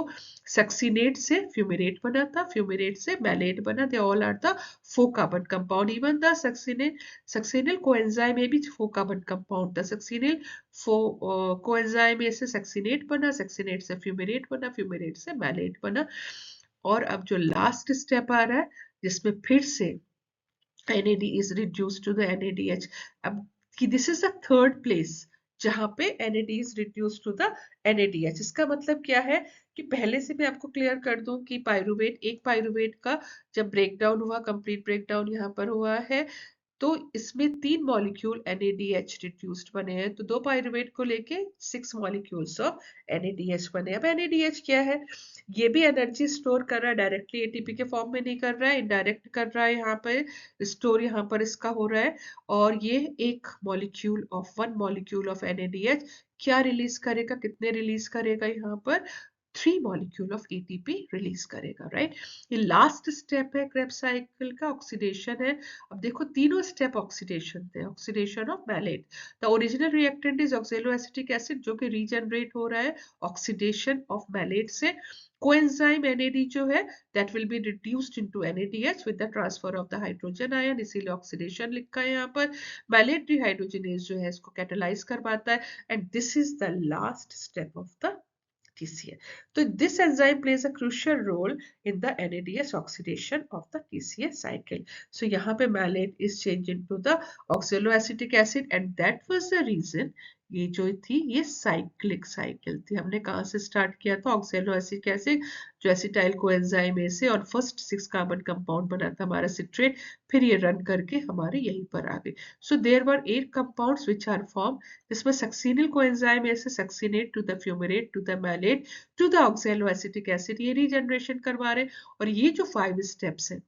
सक्सीनेट से फ्यूमेरेट बना था, फ्यूमेरेट से मैलेट बना। They all are the 4 carbon compound. Even the succinyl coenzyme में भी 4 कार्बन कंपाउंड था। सक्सीनिल कोएंजाइम में से सक्सीनेट बना, सक्सीनेट से फ्यूमेरेट बना, फ्यूमेरेट से मैलेट बना। और अब जो लास्ट स्टेप आ रहा है जिसमें फिर से NAD is reduced to the NADH। अब कि this is the third place जहां पे NAD is reduce to the NADH। इसका मतलब क्या है कि पहले से मैं आपको क्लियर कर दूं कि पायरुवेट, एक पायरुवेट का जब ब्रेकडाउन हुआ, कंप्लीट ब्रेकडाउन यहाँ पर हुआ है, तो इसमें 3 मॉलिक्यूल NADH रिड्यूस्ड बने हैं, तो 2 पायरुवेट को लेके 6 मॉलिक्यूल्स ऑफ NADH बने। अब NADH क्या है? ये भी एनर्जी स्टोर कर रहा है, डायरेक्टली एटीपी के फॉर्म में नहीं कर रहा है, इनडायरेक्ट कर रहा है, यहाँ पे स्टोर यहाँ पर इसका हो रहा है। और ये एक molecule of 1 molecule of NADH क्या रिलीज करेगा, कितने रिलीज करेगा? यहाँ पर 3 मॉलिक्यूल ऑफ ATP रिलीज करेगा, राइट। ये लास्ट स्टेप है क्रेब्स साइकिल का, ऑक्सीडेशन है। अब देखो तीनों स्टेप ऑक्सीडेशन थे, oxidation of malate. The original reactant is oxaloacetic acid जो कि रीजनरेट हो रहा है ऑक्सीडेशन ऑफ मैलेट से। कोएंजाइम NAD जो है that will be reduced into NADH with the transfer of the hydrogen ion, इसीलिए ऑक्सीडेशन लिखा है यहाँ पर। मैलेट डिहाइड्रोजिनेज जो है इसको कैटालाइज कर पाता है, and this is the last step of the TCA. So this enzyme plays a crucial role in the NADH oxidation of the TCA cycle. So यहाँ पे malate is changed into the oxaloacetic acid, and that was the reason ये जो थी ये cyclic cycle थी। हमने कहाँ से स्टार्ट किया था? ऑक्सैलोएसिटिक एसिड जो एसिटाइल कोएंजाइम ए से, और फर्स्ट 6 कार्बन कंपाउंड बना था हमारा सिट्रेट, फिर ये रन करके हमारे यहीं पर आ गए। So there were 8 compounds which are form, जिसमें सक्सिनिल कोएंजाइम ए से succinate to the fumarate to the malate to the oxaloacetic acid, ये रीजनरेशन करवा रहे। और ये जो 5 स्टेप्स हैं,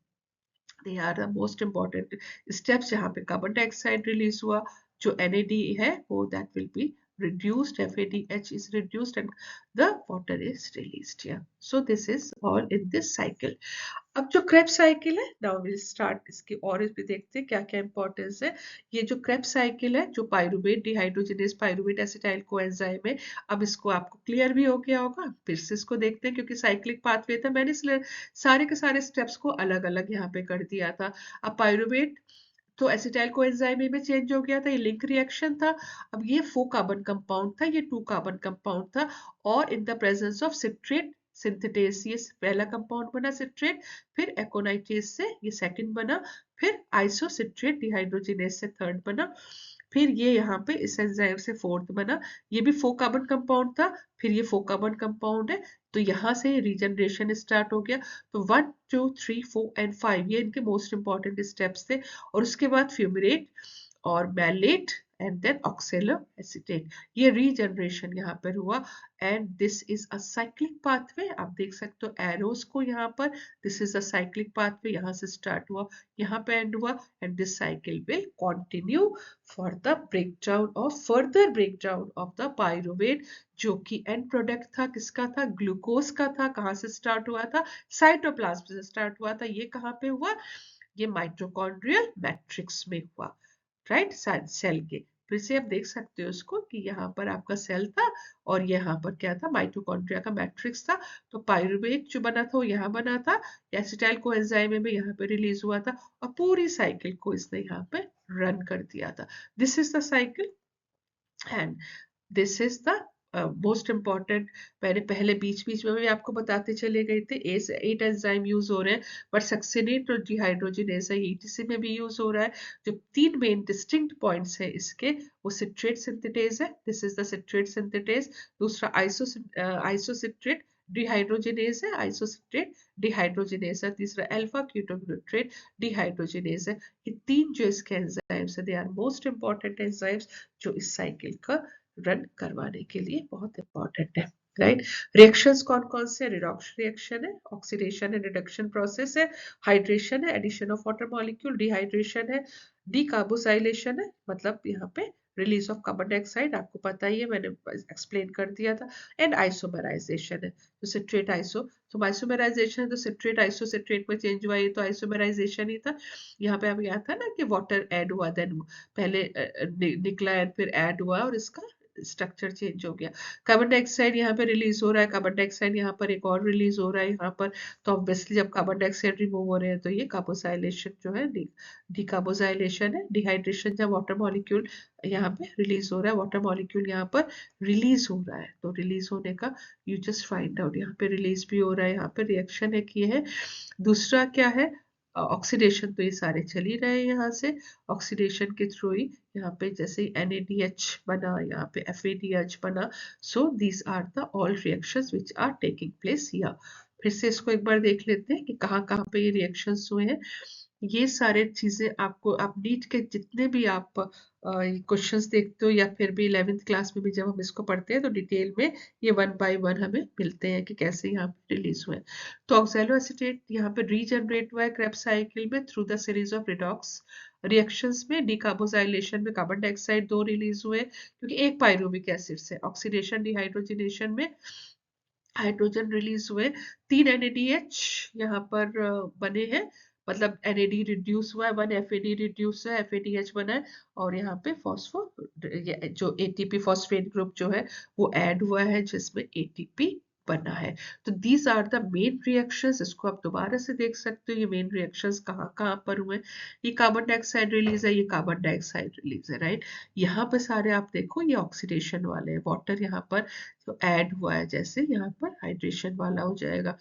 they are the most important steps, जहाँ पे कार्बन डाइऑक्साइड रिलीज हुआ, जो NAD है वो that will be reduced, FADH is reduced and the water is released here. So this is all in this cycle. अब जो Krebs cycle है, now will start इसकी और भी देखते हैं क्या क्या इंपॉर्टेंस है। ये जो क्रेब्स साइकिल है, जो pyruvate dehydrogenase pyruvate acetyl coenzyme है, अब इसको आपको क्लियर भी हो गया होगा, फिर से इसको देखते हैं क्योंकि साइक्लिक पाथवे था, मैंने इसलिए सारे के सारे स्टेप्स को अलग अलग यहाँ पे कर दिया था। अब पायरुवेट तो एसिटाइल कोएंजाइम में चेंज हो गया था, ये लिंक रिएक्शन था। अब ये 4 कार्बन कंपाउंड था, ये 2 कार्बन कंपाउंड था, और in the presence of citrate synthetase ये पहला कंपाउंड बना सिट्रेट, फिर एकोनाइटेज से ये सेकंड बना, फिर आइसोसिट्रेट डिहाइड्रोजिनेज से थर्ड बना, फिर ये यहाँ पे इस एंजाइम से फोर्थ बना। ये भी 4 कार्बन कंपाउंड था, फिर ये 4 कार्बन कंपाउंड है, तो यहाँ से रीजनरेशन स्टार्ट हो गया। तो 1 2 3 4 एंड 5 ये इनके मोस्ट इंपॉर्टेंट स्टेप्स थे। और उसके बाद फ्यूमेरेट और मैलेट एंड देन ऑक्सैलोएसिटेट, ये रीजनरेशन यहाँ पर हुआ। And this is a cyclic pathway, आप देख सकते हो एरोस को यहाँ पर, this is a cyclic pathway, यहाँ से स्टार्ट हुआ, यहाँ पे एंड हुआ, and this cycle will continue for the breakdown of further breakdown of the pyruvate, जो कि एंड प्रोडक्ट था किसका था? ग्लूकोज का था। कहाँ से स्टार्ट हुआ था? साइटोप्लाज्म से स्टार्ट हुआ था। ये कहाँ पे हुआ? ये माइटोकॉन्ड्रियल मैट्रिक्स में हुआ, राइट, सेल के। फिर से आप देख सकते हो उसको कि यहाँ पर आपका सेल था और यहाँ पर क्या था? माइटोकॉन्ड्रिया का मैट्रिक्स था। तो पायरुवेट जो बना था वो यहाँ बना था, एसिटाइल कोएंजाइम में यहाँ पे रिलीज हुआ था, और पूरी साइकिल को इसने यहाँ पे रन कर दिया था। This is the cycle and this is the most important. मैंने पहले बीच में भी आपको बताते चले गए थे, 8 एंजाइम यूज हो रहे हैं, बट सक्सिनेट और डिहाइड्रोजिनेज ETC में भी यूज हो रहा है। जो 3 मेन डिस्टिंक्ट पॉइंट्स है इसके, वो सिट्रेट सिंथेटेज है, this is the citrate synthetase. दूसरा आइसोसिट्रेट डिहाइड्रोजिनेज है, आइसोसिट्रेट डिहाइड्रोजिनेज है। तीसरा अल्फा कीटोन्यूट्रेट डिहाइड्रोजिनेज है। ये 3 जो इसके एंजाइम्स है, they are most important enzymes जो इस साइकिल का रन करवाने के लिए बहुत इंपॉर्टेंट है, राइट। रिएक्शंस कौन कौन से? रिडॉक्स रिएक्शन है, ऑक्सीडेशन एंड रिडक्शन प्रोसेस है, हाइड्रेशन है, addition of water molecule, dehydration है, डीकार्बोसाइलेशन है, मतलब यहाँ पे रिलीज ऑफ कार्बन डाइऑक्साइड, आपको पता ही है, मैंने एक्सप्लेन कर दिया था, एंड आइसोमराइजेशन है, तो सिट्रेट आइसो, तो आइसोमराइजेशन है तो सिट्रेट आइसो सिट्रेट में चेंज हुआ, ये तो आइसोमराइजेशन ही था। यहाँ पे अब यहाँ था ना कि वाटर ऐड हुआ, देन पहले निकला एंड फिर ऐड हुआ और इसका स्ट्रक्चर चेंज हो गया। कार्बन डाइऑक्साइड यहाँ पे रिलीज हो रहा है, कार्बन डाइऑक्साइड यहाँ पर एक और रिलीज हो रहा है यहाँ पर, तो ऑब्वियसली जब कार्बन डाइऑक्साइड रिमूव हो रहे हैं तो ये कार्बोसाइलेशन जो है डीकार्बोसाइलेशन है। डिहाइड्रेशन जब वाटर मॉलिक्यूल यहाँ पे रिलीज हो रहा है, वाटर मॉलिक्यूल यहाँ पर रिलीज हो रहा है, तो रिलीज होने का यू जस्ट फाइंड आउट, यहाँ पे रिलीज भी हो रहा है, यहाँ पे रिएक्शन है कि है। दूसरा क्या है? ऑक्सीडेशन तो ये सारे चल ही रहे हैं यहाँ से, ऑक्सीडेशन के थ्रू ही यहाँ पे जैसे NADH बना, यहाँ पे FADH बना, so these are the all reactions which are taking place here. फिर से इसको एक बार देख लेते हैं कि कहाँ कहाँ पे ये रिएक्शंस हुए हैं। ये सारे चीजें आपको, आप नीट के जितने भी आप क्वेश्चंस देखते हो या फिर भी 11th क्लास में भी जब हम इसको पढ़ते हैं तो डिटेल में ये 1 बाय 1 हमें मिलते हैं कि कैसे यहाँ पे रिलीज हुए। तो ऑक्सैलो एसीटेट यहाँ पे रीजनरेट हुआ है क्रेब्स साइकिल में through the series of redox reactions में। डिकार्बोजाइलेशन में कार्बन डाइऑक्साइड 2 रिलीज हुए क्योंकि एक पायरुविक एसिड से, ऑक्सीडेशन डिहाइड्रोजनेशन में हाइड्रोजन रिलीज हुए, 3 NADH यहाँ पर बने हैं, मतलब NAD रिड्यूस हुआ है, 1 FAD रिड्यूस है, FADH बना है, और यहाँ पे फॉस्फो जो ATP फॉस्फेट ग्रुप जो है वो ऐड हुआ है जिसमें ATP बना है। तो these are the main reactions. इसको आप दोबारा से देख सकते हो, ये मेन रिएक्शंस कहाँ कहाँ पर हुए। ये कार्बन डाइऑक्साइड रिलीज है, ये कार्बन डाइऑक्साइड रिलीज है, राइट। यहाँ पर सारे आप देखो ये ऑक्सीडेशन वाले हैं, वाटर यहाँ पर जो ऐड हुआ है, जैसे यहाँ पर हाइड्रेशन वाला हो जाएगा।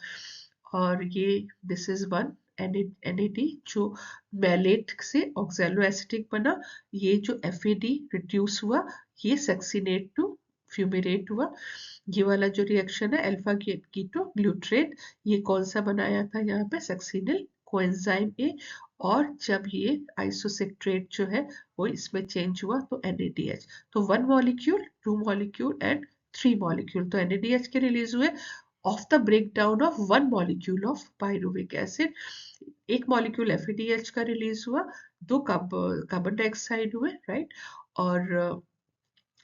और ये दिस इज 1 NAD जो मैलेट से ऑक्सैलो एसिटिक बना, ये जो FAD रिड्यूस हुआ, ये सक्सिनेट टू फ्यूमिरेट हुआ। ये वाला जो रिएक्शन है अल्फा कीटो ग्लूट्रेट, ये कौन सा बनाया था यहाँ पे, सक्सिनिल कोएंजाइम A, और जब ये आइसोसेक्ट्रेट जो है वो इसमें चेंज हुआ तो NADH। तो 1 मॉलिक्यूल, 2 मॉलिक्यूल एंड 3 मॉलिक्यूल, तो NADH के रिलीज हुए of the breakdown of 1 molecule of pyruvic acid. एक मॉलिक्यूल FADH का रिलीज हुआ, 2 कार्बन डाइऑक्साइड हुए, राइट, और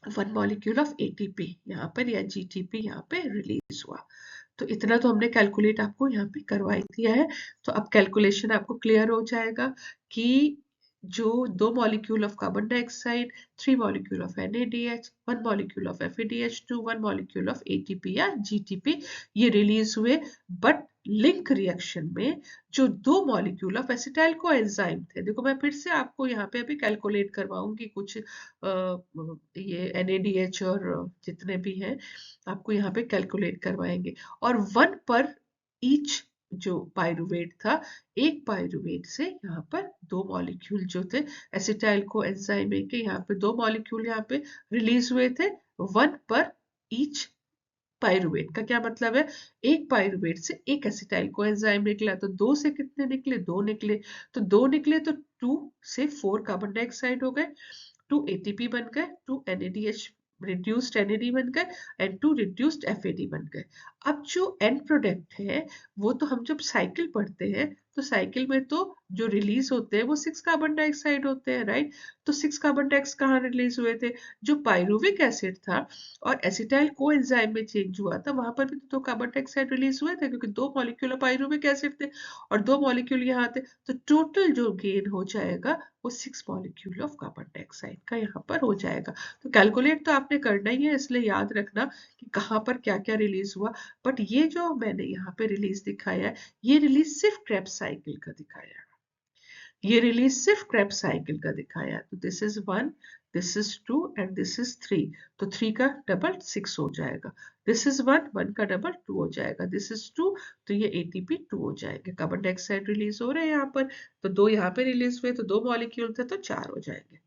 1 मॉलिक्यूल ऑफ ATP यहाँ पर या GTP यहाँ पे रिलीज हुआ। तो इतना तो हमने कैलकुलेट आपको यहाँ पे करवा दिया है। तो अब कैलकुलेशन आपको क्लियर हो जाएगा कि जो 2 molecule of carbon dioxide, 3 molecule of NADH, 1 molecule of FADH2, 1 molecule of ATP या GTP ये रिलीज हुए, बट लिंक रिएक्शन में जो 2 मॉलिक्यूल ऑफ एसिटाइल कोएंजाइम थे, देखो मैं फिर से आपको यहाँ पे अभी कैलकुलेट करवाऊंगी कुछ ये NADH और जितने भी हैं आपको यहाँ पे कैलकुलेट करवाएंगे, और 1 पर ईच जो पायरुवेट था, एक पायरुवेट से यहाँ पर 2 मॉलिक्यूल जो थे एसिटाइल को एंजाइम के, यहाँ पे 2 मॉलिक्यूल यहाँ पे रिलीज हुए थे 1 पर ईच पायरुवेट। का क्या मतलब है, एक पायरुवेट से एक एसिटाइल को एंजाइम निकला, तो 2 से कितने निकले, 2 निकले, तो 2 निकले तो 2 से 4 कार्बन डाइऑक्साइड हो गए, 2 ATP बन गए, 2 NADH रिड्यूस्ड NAD बन गए एंड 2 रिड्यूस्ड FAD बन गए। अब जो एंड प्रोडक्ट है वो तो हम जब साइकिल पढ़ते हैं तो साइकिल में तो जो रिलीज होते हैं वो 6 कार्बन डाइऑक्साइड होते हैं, राइट। तो 6 कार्बन डाइऑक्साइड कहाँ रिलीज हुए थे, जो पायरुविक एसिड था और एसिटाइल कोएंजाइम में चेंज हुआ था वहां पर भी तो 2 कार्बन डाइऑक्साइड रिलीज हुए थे, क्योंकि 2 मॉलिक्यूल पायरुविक एसिड थे और 2 मॉलिक्यूल यहाँ थे, तो टोटल जो गेन हो जाएगा वो 6 मॉलिक्यूल ऑफ कार्बन डाइऑक्साइड का यहाँ पर हो जाएगा। तो कैलकुलेट तो आपने करना ही है, इसलिए याद रखना कि कहाँ पर क्या क्या रिलीज हुआ। बट ये जो मैंने यहाँ पे रिलीज दिखाया है, ये रिलीज सिर्फ क्रेब्स साइकिल का दिखाया है, ये रिलीज सिर्फ क्रेब्स साइकिल का दिखाया है। तो this is 1, this is 2 and this is 3, तो 3 का डबल 6 हो जाएगा, दिस इज 1, 1 का डबल 2 हो जाएगा, दिस इज 2, तो ये ATP 2 हो जाएगा। कार्बन डाइऑक्साइड रिलीज हो रहे हैं यहाँ पर, तो 2 यहाँ पे रिलीज हुए, तो 2 मॉलिक्यूल थे तो 4 हो जाएंगे।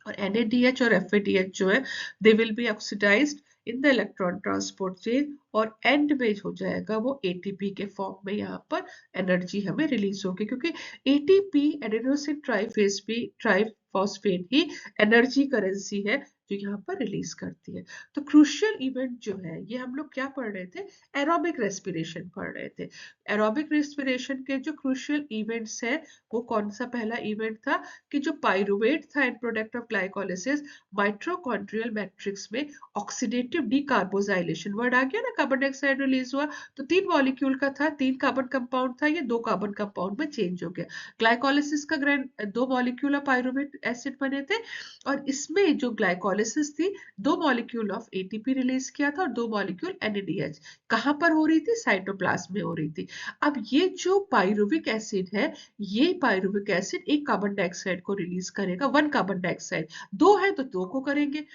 और NADH और FADH जो है they will be oxidized in the electron transport chain, और एंड में हो जाएगा वो ATP के फॉर्म में यहाँ पर एनर्जी हमें रिलीज होगी, क्योंकि ATP एडेनोसिन ट्राइफॉस्फेट ही एनर्जी करेंसी है जो यहाँ पर रिलीज करती है। तो क्रूशियल इवेंट जो है ये हम लोग क्या पढ़ रहे थे, एरोबिक रेस्पिरेशन पढ़ रहे थे। एरोबिक रेस्पिरेशन के जो क्रूशियल इवेंट्स है वो कौन सा पहला इवेंट था कि जो पायरुवेट था and product of glycolysis mitochondrial matrix में ऑक्सीडेटिव डीकार्बोजाइलेशन वर्ड आ गया ना, कार्बन डाइऑक्साइड रिलीज हुआ, तो 3 मॉलिक्यूल का था, 3 कार्बन कंपाउंड था, ये 2 कार्बन कंपाउंड में चेंज हो गया। ग्लाइकोलाइसिस का 2 मॉलिक्यूल पायरुवेट एसिड बने थे, और इसमें जो ग्लाइकोलाइसिस ग्लाइकोलिसिस थी, 2 मॉलिक्यूल ऑफ एटीपी रिलीज किया था और 2 मॉलिक्यूल एनएडीएच। कहां पर हो रही थी? साइटोप्लाज्म में हो रही थी। अब ये जो पायरुविक एसिड है, ये पायरुविक एसिड एक कार्बन डाइऑक्साइड को रिलीज करेगा, 1 कार्बन डाइऑक्साइड, 2 है तो 2 को करेंगे,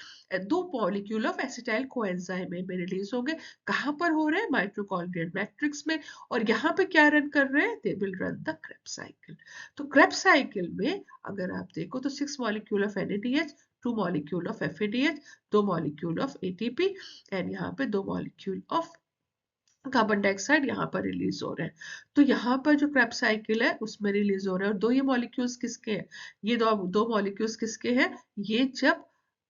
2 मॉलिक्यूल ऑफ एसिटाइल कोएंजाइम में रिलीज होंगे। कहां पर हो रहे हैं? माइटोकॉन्ड्रियल मैट्रिक्स में। और यहाँ पे क्या रन कर रहे हैं? They will run the Krebs cycle. तो क्रेब्स साइकिल में अगर आप देखो तो 6 molecule of NADH, 2 molecule of FADH, 2 molecule of ATP and यहाँ पे 2 मॉलिक्यूल ऑफ कार्बन डाइऑक्साइड यहाँ पर रिलीज हो रहे हैं। तो यहाँ पर जो क्रेब्स साइकिल है उसमें रिलीज हो रहे हैं। और 2 ये मॉलिक्यूल्स किसके हैं? ये दो मॉलिक्यूल्स किसके हैं? ये जब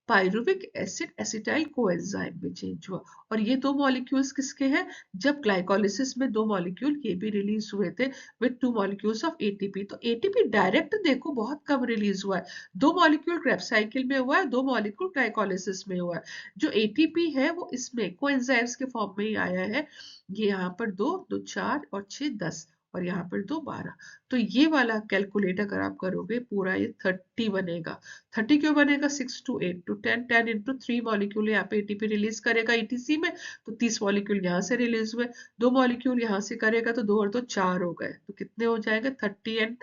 पायरुविक एसिड एसिटाइल कोएंजाइम में चेंज हुआ। और ये 2 मॉलिक्यूल्स किसके हैं? जब ग्लाइकोलिसिस में 2 मॉलिक्यूल ये भी रिलीज हुए थे विद 2 मॉलिक्यूल्स ऑफ एटीपी। तो एटीपी डायरेक्ट देखो बहुत कम रिलीज हुआ है, 2 मॉलिक्यूल क्रेब्स साइकिल में हुआ है, 2 मॉलिक्यूल ग्लाइकोलिसिस में हुआ है। जो एटीपी है वो इसमें कोएंजाइम्स के फॉर्म में ही आया है। ये यहाँ पर 2, 2 4 और 6 10 और यहाँ पर 2 12। तो ये वाला कैलकुलेट अगर आप करोगे पूरा ये 30 बनेगा। 30 क्यों बनेगा? 6 to 8 to 10, 10 into 3 मॉलिक्यूल यहाँ पे एटीपी रिलीज करेगा ईटीसी में, तो 30 मॉलिक्यूल यहाँ से रिलीज हुए, 2 मॉलिक्यूल यहाँ से करेगा तो 2 और 2 4 हो गए। तो कितने हो जाएंगे? 30 एंड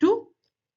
2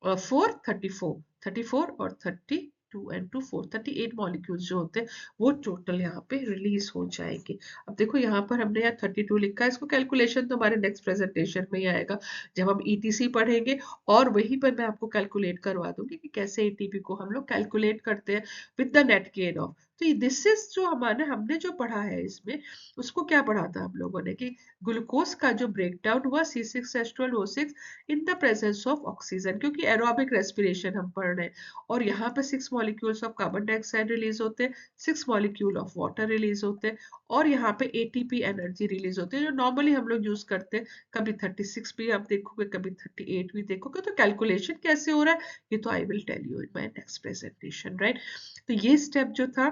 4 34, 34 और 32 एंड 2 4, 38 मॉलिक्यूल्स जो होते हैं वो टोटल यहाँ पे रिलीज हो जाएंगे। अब देखो यहाँ पर हमने यहाँ 32 लिखा है, इसको कैलकुलेशन तो हमारे नेक्स्ट प्रेजेंटेशन में ही आएगा जब हम ईटीसी पढ़ेंगे, और वहीं पर मैं आपको कैलकुलेट करवा दूंगी कि कैसे एटीपी को हम लोग कैलकुलेट करते हैं with the net gain of. तो दिस इज जो हमने जो पढ़ा है इसमें, उसको क्या पढ़ा था हम लोगों ने कि ग्लूकोज का जो ब्रेकडाउन हुआ C6H12O6 in the presence of oxygen, क्योंकि एरोबिक रेस्पिरेशन हम पढ़ रहे हैं। और यहाँ पे 6 molecules of carbon dioxide release होते हैं, 6 मॉलिक्यूल ऑफ वाटर रिलीज होते हैं, और यहाँ पे एटीपी एनर्जी रिलीज होती है जो नॉर्मली हम लोग यूज करते हैं। कभी 36 भी आप देखोगे, कभी 38 भी देखोगे। तो कैलकुलेशन कैसे हो रहा है ये तो I will tell you in my next presentation, right. तो ये स्टेप जो था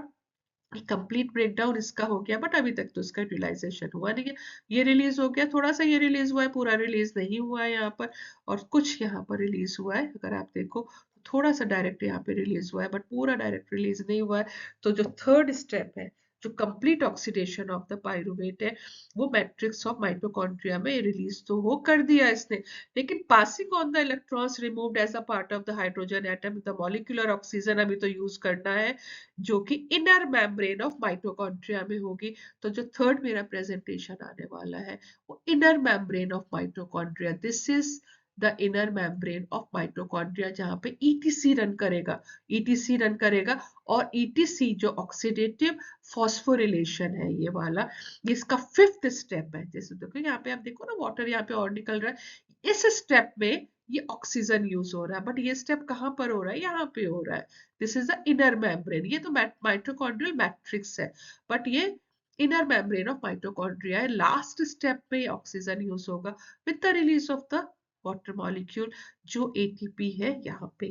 कंप्लीट ब्रेकडाउन इसका हो गया, बट अभी तक तो इसका यूटिलाइजेशन हुआ नहीं है। ये रिलीज हो गया, थोड़ा सा ये रिलीज हुआ है, पूरा रिलीज नहीं हुआ है यहाँ पर, और कुछ यहाँ पर रिलीज हुआ है। अगर आप देखो थोड़ा सा डायरेक्ट यहाँ पे रिलीज हुआ है, बट पूरा डायरेक्ट रिलीज नहीं हुआ है। तो जो थर्ड स्टेप है, जो complete oxidation of the pyruvate है, वो मैट्रिक्स ऑफ माइटोकॉन्ड्रिया में रिलीज तो वो कर दिया इसने, लेकिन passing on the electrons removed as a part of the hydrogen atom the molecular oxygen अभी तो यूज करना है, जो कि इनर मेम्ब्रेन ऑफ माइटोकॉन्ड्रिया में होगी। तो जो थर्ड मेरा प्रेजेंटेशन आने वाला है वो inner membrane of mitochondria, this is the inner membrane of mitochondria, जहां पे ईटीसी रन करेगा, ईटीसी रन करेगा। और ईटीसी जो ऑक्सीडेटिव फॉस्फोरिलेशन है ये वाला, ये इसका 5th स्टेप है। जैसे देखो यहाँ पे आप देखो ना, वाटर यहाँ पे और निकल रहा है। इस स्टेप में ये ऑक्सीजन यूज हो रहा है, बट ये स्टेप कहाँ पर हो रहा है? यहाँ पे हो रहा है। This is the inner membrane. ये तो माइटोकॉन्ड्रियल मैट्रिक्स है, बट ये इनर मेम्ब्रेन ऑफ माइटोकॉन्ड्रिया है। लास्ट स्टेप पे ऑक्सीजन यूज होगा with the release of the water molecule, जो एटीपी है यहाँ पे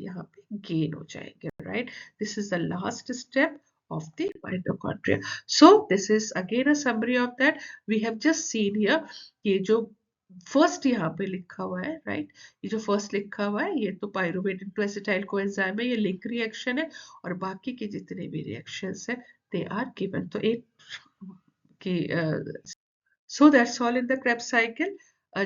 गेन हो जाएंगे, right. This is the last step of the mitochondria. So this is again a summary of that. We have just seen here ये जो first यहाँ पे लिखा हुआ है, राइट, ये जो फर्स्ट लिखा हुआ है ये तो पायरुवेट इनटू एसिटाइल कोएंजाइम है, ये लिंक रिएक्शन है। और बाकी के जितने भी रिएक्शंस है दे आर गिवन। तो एक की so that's all in the Krebs cycle.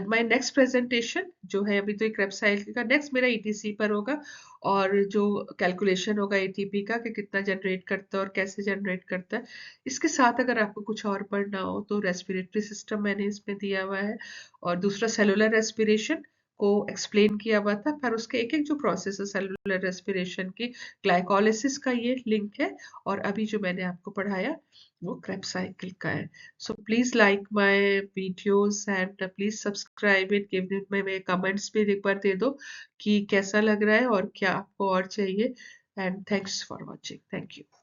My next presentation जो है अभी तो एक क्रेब्स साइकिल का, नेक्स्ट मेरा ईटीसी पर होगा, और जो कैलकुलेशन होगा एटीपी का कि कितना जनरेट करता है और कैसे जनरेट करता है। इसके साथ अगर आपको कुछ और पढ़ना हो तो रेस्पिरेटरी सिस्टम मैंने इसमें दिया हुआ है, और दूसरा सेलुलर रेस्पिरेशन को एक्सप्लेन किया हुआ था। पर उसके एक एक जो प्रोसेस है सेलुलर रेस्पिरेशन की, ग्लाइकोलिसिस का ये लिंक है, और अभी जो मैंने आपको पढ़ाया वो क्रेब्स साइकिल का है। So please like my videos and please subscribe it, give me comments भी एक बार दे दो कि कैसा लग रहा है और क्या आपको और चाहिए, and thanks for watching. Thank you.